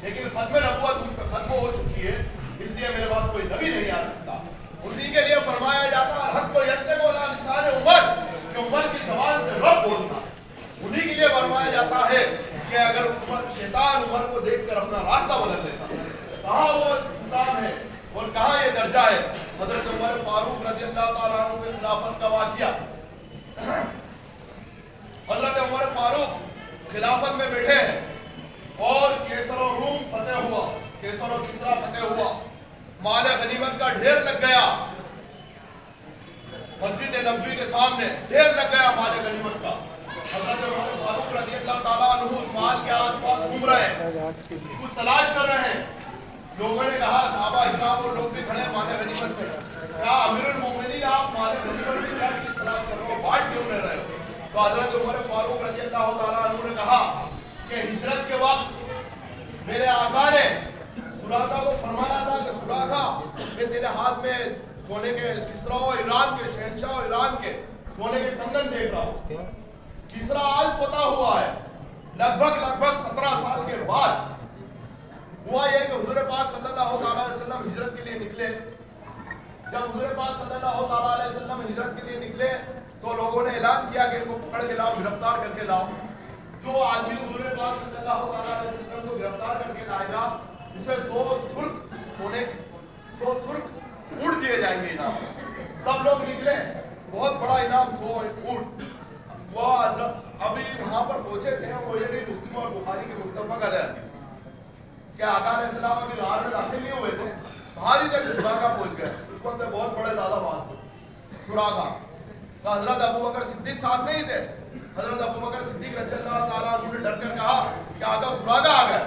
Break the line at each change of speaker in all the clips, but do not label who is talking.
لیکن ختم نبوت مجھ پہ ختم ہو چکی ہے، اس لیے میرے بعد کوئی نبی نہیں آ سکتا۔ اسی کے لیے فرمایا جاتا ہے حق کو یتق علی لسان عمر، کہ عمر کی زبان سے رب بولنا۔ انہی کے لیے فرمایا جاتا ہے کہ اگر شیطان عمر کو دیکھ کر اپنا راستہ بدل لیتا، کہاں وہ مقام ہے اور کہاں یہ درجہ ہے۔ حضرت عمر فاروق رضی اللہ تعالیٰ عنہ کے خلافت کا واقعہ، حضرت عمر فاروق خلافت میں بیٹھے ہیں اور کیسر و روم فتح ہوا، کیسر و کسرا فتح ہوا، مال غنیمت کا ڈھیر لگ گیا، مسجد نبوی کے سامنے ڈھیر لگ گیا مال غنیمت کا۔ حضرت عمر فاروق رضی اللہ تعالیٰ عنہ اس مال کے آس پاس گھوم رہے ہیں، کچھ تلاش کر رہے ہیں۔ لوگوں نے کہا، صحابہ اکرام اور لوگ بھی کھڑے ہیں مال غنیمت میں، کہا امیر المومنین آپ مال غنیمت میں کیا چیز تلاش کر رہے ہو، بانٹ کیوں نہیں رہے ہو؟ تو حضرت عمر فاروق رضی اللہ تعالیٰ عنہ نے کہا کہ ہجرت کے وقت میرے آقا نے سراقہ کو فرمایا تھا کہ سراقہ میں تیرے ہاتھ میں سونے کے کسرا و ایران کے شہنشاہ و ایران کے سونے کے کنگن دیکھ رہا ہوں۔ کسرا آج فتح ہوا ہے، لگ بھگ 17 سال کے بعد ہوا یہ کہ حضور پاک صلی اللہ تعالیٰ علیہ وسلم ہجرت کے لیے نکلے۔ جب حضور پاک صلی اللہ تعالیٰ علیہ وسلم ہجرت کے لیے نکلے تو لوگوں نے اعلان کیا کہ ان کو پکڑ کے لاؤ، گرفتار کر کے لاؤ۔ جو آدمی حضور پاک صلی اللہ تعالیٰ علیہ وسلم کو گرفتار کر کے لائے گا اسے 100 سرخ اونٹ دیے جائیں گے انعام۔ سب لوگ نکلے، بہت بڑا انعام 100 اونٹ۔ وہ ابھی وہاں پر پہنچے تھے، وہ یہ بھی مسلم اور بخاری کے متفق علیہ حدیث کہ آقا علیہ السلام ابھی غار میں داخل نہیں ہوئے تھے، باہر ہی تک سراقہ پہنچ گئے۔ اس وقت بہت بڑے دادا بات تھے سراقہ۔ تو حضرت ابو بکر صدیق ساتھ نہیں تھے۔ حضرت ابو بکر صدیق رضی اللہ تعالیٰ عنہ نے ڈر کر کہا کہ آقا سراقہ آ گئے۔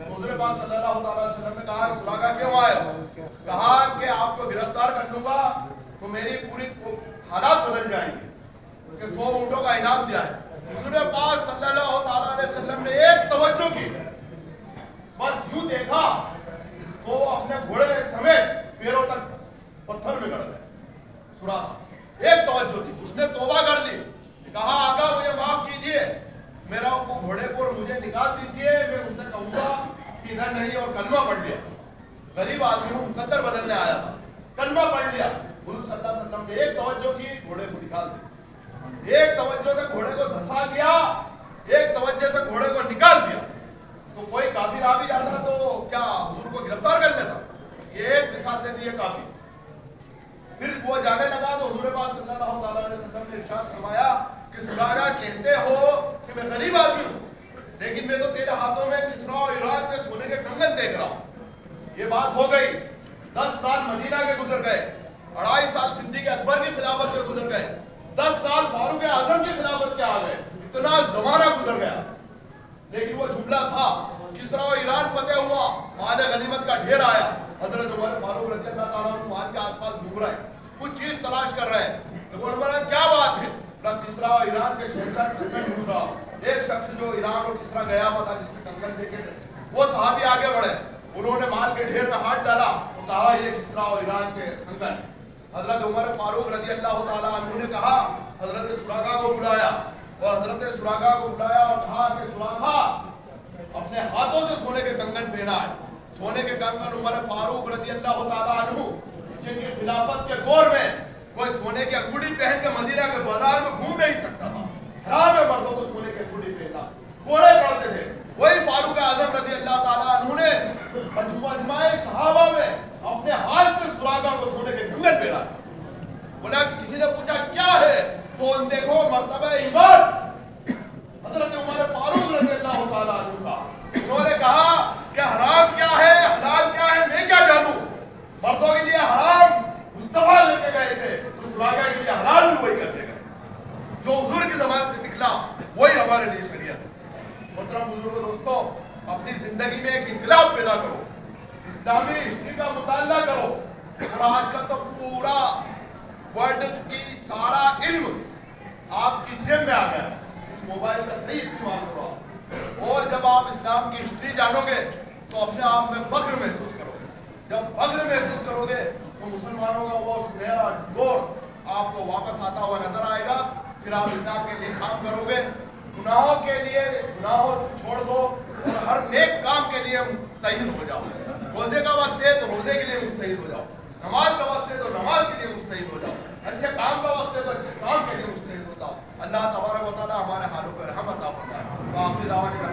حضور پاک صلی اللہ تعالیٰ علیہ وسلم نے کہا سراقہ کیوں آئے؟ کہا کہ آپ کو گرفتار کر لوں گا تو میری پوری حالات بدل جائیں گے، کہ 100 اونٹوں کا انعام دیا ہے۔ حضور پاک صلی اللہ تعالیٰ علیہ وسلم نے ایک توجہ کی، بس یوں دیکھا تو اپنے گھوڑے سمیت پیروں تک پتھر میں گڑ گئے۔ سراقہ ایک توجہ دی، اس نے توبہ کر لی، کہا آقا مجھے معاف کیجئے، میرا گھوڑے کو مجھے نکال دیجئے، میں ان سے کہوں گا کہ ادھر نہیں، اور کلمہ پڑھ لیا۔ غریب آدمی ہوں، مقدر بدلنے آیا تھا، کلمہ پڑھ لیا۔ حضور صلی اللہ علیہ وسلم نے ایک توجہ کی، گھوڑے کو نکال دیا، ایک توجہ سے گھوڑے کو دھسا دیا، ایک توجہ سے گھوڑے کو نکال دیا۔ تو کوئی کافر آ بھی جاتا تو کیا حضور کو گرفتار کر لیتا؟ یہ ایک مثال دے دی ہے کافی۔ پھر وہ جانے لگا تو حضور پاک صلی اللہ تعالیٰ علیہ وسلم نے ارشاد فرمایا کہ سراقہ کہتے ہو کہ میں غریب آدمی ہوں، لیکن میں تو تیرے ہاتھوں میں کسرا و ایران کے سونے کے کنگن دیکھ رہا ہوں۔ یہ بات ہو گئی، 10 سال مدینہ کے گزر گئے، 2.5 سال صدیق اکبر کی خلافت کے گزر گئے، 10 سال فاروق اعظم کی خلافت کے آ گئے، اتنا زمانہ گزر گیا، لیکن وہ جملہ تھا کسرا و ایران فتح ہوا، مال غنیمت کا ڈھیر آیا۔ حضرت عمر فاروق رضی اللہ تعالیٰ عنہ مال کے آس پاس گھوم رہے ہیں، کچھ چیز تلاش کر رہے ہیں۔ کیا بات ہے؟ کسرا و ایران کے شہنشاہ کنگن ڈھونڈ رہا۔ ایک شخص جو ایران اور کسرا گیا ہوا تھا جس نے کنگن دیکھے تھے، وہ صحابی آگے بڑھے، انہوں نے مال کے ڈھیر میں ہاتھ ڈالا اور کہا یہ کسرا و ایران کے کنگن۔ حضرت عمر فاروق رضی اللہ تعالیٰ عنہ نے کہا، حضرت سراقہ کو بلایا اور حضرت سراقہ کو بلایا اور کہا کہ سراقہ اپنے ہاتھوں سے سونے کے کنگن پہنا ہے۔ سونے کے کنگن عمر فاروق رضی اللہ تعالیٰ عنہ جن کی خلافت کے دور میں کوئی سونے کی انگوٹھی پہن کے مدینہ کے بازار میں گھوم نہیں سکتا تھا، حرام ہے مردوں کو سونے کی انگوٹھی پہننا، گھوڑے پڑتے تھے۔ وہی فاروق اعظم رضی اللہ تعالیٰ عنہ نے مجمع صحابہ میں اپنے ہاتھ سے سراقہ کو سونے کے کنگن پہنا۔ بولا کہ کسی نے پوچھا کیا ہے تو دیکھو مرتبہ ایمان حضرت عمر فاروق رضی اللہ تعالیٰ عنہ کا۔ انہوں نے کہا کہ حرام کیا ہے حلال کیا ہے میں کیا جانوں، مردوں کے لیے حرام مصطفیٰ لے کے گئے تھے تو سراقہ کے لیے حلال بھی وہی کرتے گئے، جو حضور کی زبان سے نکلا وہی ہمارے لیے شریعت ہے۔ محترم بزرگوں دوستوں، اپنی زندگی میں ایک انقلاب پیدا کرو، اسلامی ہسٹری کا مطالعہ کرو، اور آج کل تو پورا ورلڈ کی سارا علم آپ کی جیب میں آ گیا ہے، اس موبائل کا صحیح استعمال کرو، اور جب آپ اسلام کی ہسٹری جانو گے تو اپنے آپ میں فخر محسوس کرو گے۔ جب فخر محسوس کرو گے تو مسلمانوں کا وہ سنہرا دور آپ کو واپس آتا ہوا نظر آئے گا، پھر آپ اسلام کے لیے کام کرو گے، گناہوں کے لیے گناہوں چھوڑ دو اور ہر نیک کام کے لیے مستعد ہو جاؤ. روزے کا وقت ہے تو روزے کے لیے مستعد ہو جاؤ. نماز کا وقت ہے تو نماز کے لیے مستعد ہو جاؤ. اچھے کام کا وقت ہے تو اچھے کام کے لیے مستعد ہو جاؤ. اللہ تبارک و تعالی ہمارے حالوں پر رحم عطا فرمائے. آخری دعوانا